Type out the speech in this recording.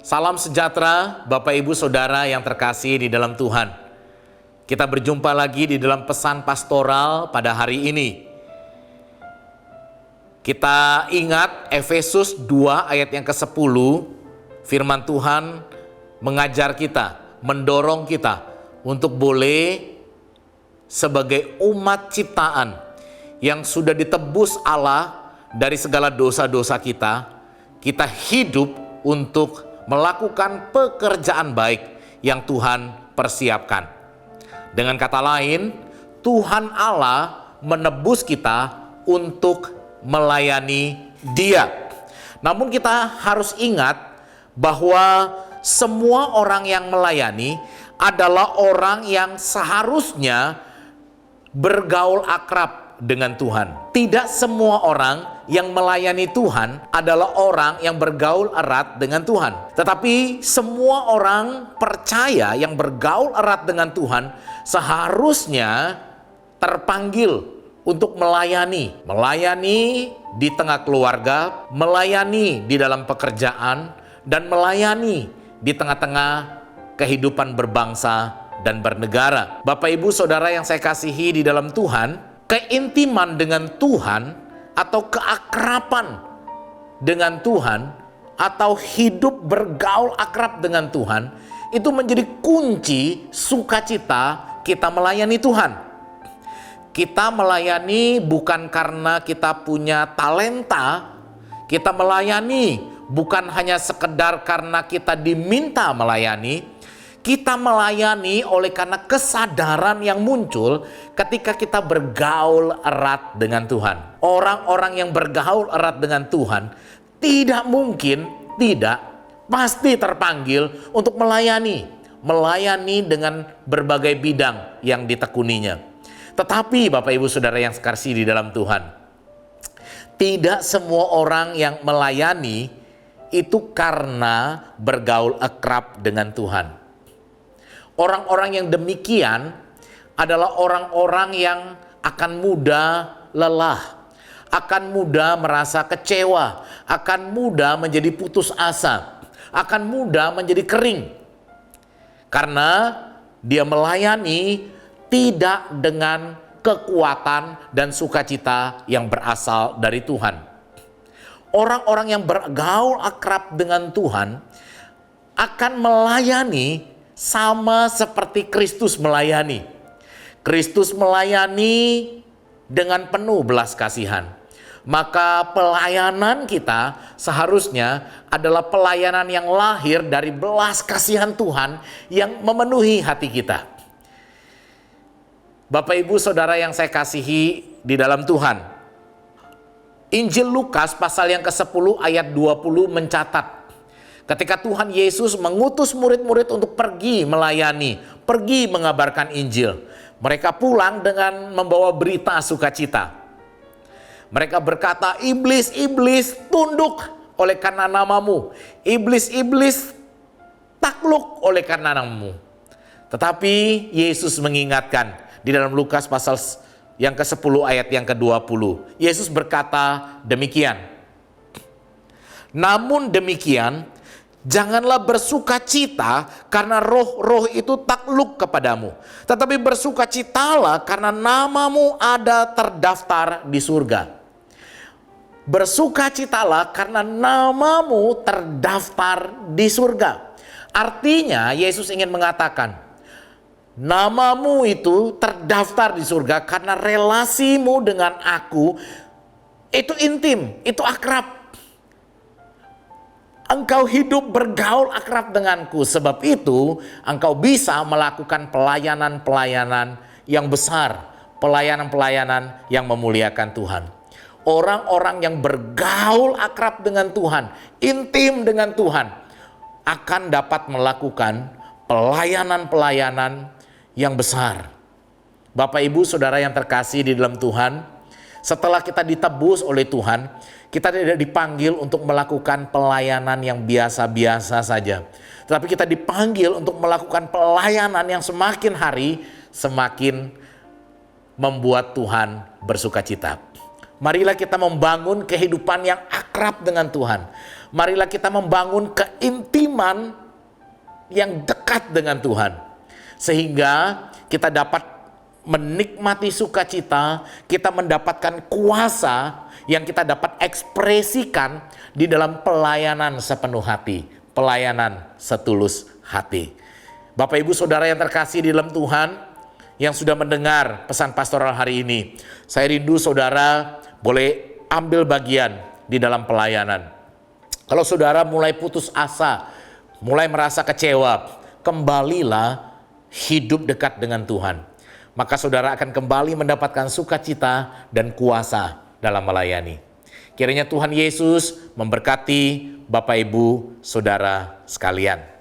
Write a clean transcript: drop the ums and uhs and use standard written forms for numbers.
Salam sejahtera Bapak Ibu Saudara yang terkasih di dalam Tuhan. Kita berjumpa lagi di dalam pesan pastoral pada hari ini. Kita ingat Efesus 2 ayat yang ke-10, firman Tuhan mengajar kita, mendorong kita untuk boleh sebagai umat ciptaan yang sudah ditebus Allah dari segala dosa-dosa kita hidup untuk melakukan pekerjaan baik yang Tuhan persiapkan. Dengan kata lain, Tuhan Allah menebus kita untuk melayani Dia. Namun kita harus ingat bahwa semua orang yang melayani adalah orang yang seharusnya bergaul akrab dengan Tuhan. Tidak semua orang yang melayani Tuhan adalah orang yang bergaul erat dengan Tuhan. Tetapi semua orang percaya yang bergaul erat dengan Tuhan seharusnya terpanggil untuk melayani. Melayani di tengah keluarga, melayani di dalam pekerjaan, dan melayani di tengah-tengah kehidupan berbangsa dan bernegara. Bapak Ibu Saudara yang saya kasihi di dalam Tuhan, keintiman dengan Tuhan atau keakraban dengan Tuhan atau hidup bergaul akrab dengan Tuhan itu menjadi kunci sukacita kita melayani Tuhan. Kita melayani bukan karena kita punya talenta, kita melayani bukan hanya sekedar karena kita diminta melayani. Kita melayani oleh karena kesadaran yang muncul ketika kita bergaul erat dengan Tuhan. Orang-orang yang bergaul erat dengan Tuhan pasti terpanggil untuk melayani. Melayani dengan berbagai bidang yang ditekuninya. Tetapi Bapak Ibu Saudara yang sekasih di dalam Tuhan, tidak semua orang yang melayani itu karena bergaul akrab dengan Tuhan. Orang-orang yang demikian adalah orang-orang yang akan mudah lelah, akan mudah merasa kecewa, akan mudah menjadi putus asa, akan mudah menjadi kering. Karena dia melayani tidak dengan kekuatan dan sukacita yang berasal dari Tuhan. Orang-orang yang bergaul akrab dengan Tuhan akan melayani sama seperti Kristus melayani. Kristus melayani dengan penuh belas kasihan. Maka pelayanan kita seharusnya adalah pelayanan yang lahir dari belas kasihan Tuhan yang memenuhi hati kita. Bapak Ibu Saudara yang saya kasihi di dalam Tuhan, Injil Lukas pasal yang ke-10 ayat 20 mencatat, ketika Tuhan Yesus mengutus murid-murid untuk pergi melayani, pergi mengabarkan Injil, mereka pulang dengan membawa berita sukacita. Mereka berkata, "Iblis, iblis, tunduk oleh karena namamu. Iblis, iblis, takluk oleh karena namamu." Tetapi Yesus mengingatkan di dalam Lukas pasal yang ke-10 ayat yang ke-20. Yesus berkata demikian, "Namun demikian, janganlah bersukacita karena roh-roh itu takluk kepadamu. Tetapi bersukacitalah karena namamu ada terdaftar di surga." Bersukacitalah karena namamu terdaftar di surga. Artinya Yesus ingin mengatakan, namamu itu terdaftar di surga karena relasimu dengan aku itu intim, itu akrab. Engkau hidup bergaul akrab denganku, sebab itu engkau bisa melakukan pelayanan-pelayanan yang besar, pelayanan-pelayanan yang memuliakan Tuhan. Orang-orang yang bergaul akrab dengan Tuhan, intim dengan Tuhan, akan dapat melakukan pelayanan-pelayanan yang besar. Bapak Ibu Saudara yang terkasih di dalam Tuhan, setelah kita ditebus oleh Tuhan, kita tidak dipanggil untuk melakukan pelayanan yang biasa-biasa saja. Tetapi kita dipanggil untuk melakukan pelayanan yang semakin hari semakin membuat Tuhan bersukacita. Marilah kita membangun kehidupan yang akrab dengan Tuhan. marilah kita membangun keintiman yang dekat dengan Tuhan. Sehingga kita dapat menikmati sukacita, kita mendapatkan kuasa yang kita dapat ekspresikan di dalam pelayanan sepenuh hati, pelayanan setulus hati. Bapak Ibu Saudara yang terkasih di dalam Tuhan, yang sudah mendengar pesan pastoral hari ini, saya rindu saudara boleh ambil bagian di dalam pelayanan. Kalau saudara mulai putus asa, mulai merasa kecewa, kembalilah hidup dekat dengan Tuhan. Maka saudara akan kembali mendapatkan sukacita dan kuasa dalam melayani. Kiranya Tuhan Yesus memberkati Bapak Ibu Saudara sekalian.